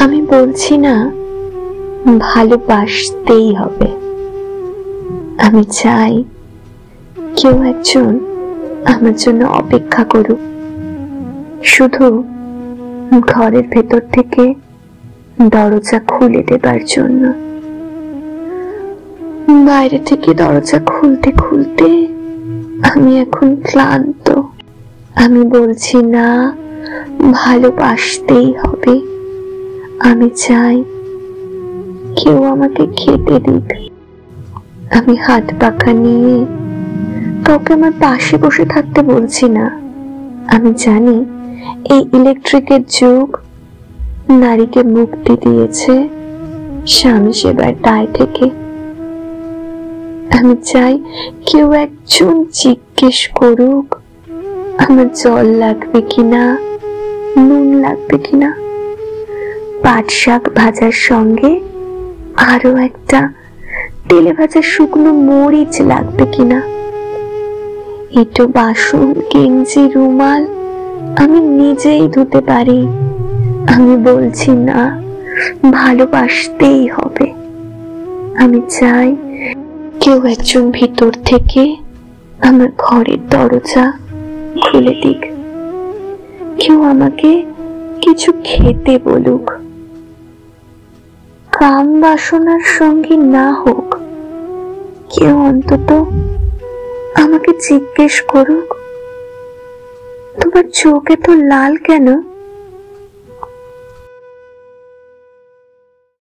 আমি বলছি না ভালোবাসতেই হবে, আমি চাই কেউ একজন আমার জন্য অপেক্ষা করুক, শুধু ঘরের ভেতর থেকে দরজা খুলে দেবার জন্য। বাইরে থেকে দরজা খুলতে খুলতে আমি এখন ক্লান্ত। আমি বলছি না ভালোবাসতেই হবে, আমি চাই কেউ আমাকে খেতে দিক। আমি হাত পাখা নিয়ে কাউকে আমার পাশে বসে থাকতে বলছি না। আমি জানি এই ইলেকট্রিকের যুগ নারীকে মুক্তি দিয়েছে স্বামী সেবার দায় থেকে। আমি চাই কেউ একজন জিজ্ঞেস করুক আমার জল লাগবে কিনা, নুন লাগবে কিনা, পাট শাক ভাজার সঙ্গে আরো একটা তেলে ভাজা শুকনো মরিচ লাগবে কিনা, এটো বাসন গেঞ্জি রুমাল আমি নিজেই ধুতে পারি। আমি বলছি না ভালোবাসতেই হবে, আমি চাই কেউ একজন ভিতর থেকে আমার ঘরের দরজা খুলে দিক, কেউ আমাকে কিছু খেতে বলুক, কাম বাসনার সঙ্গী না হোক, কেউ অন্তত আমাকে জিজ্ঞেস করুক তোমার চোখ এত লাল কেন?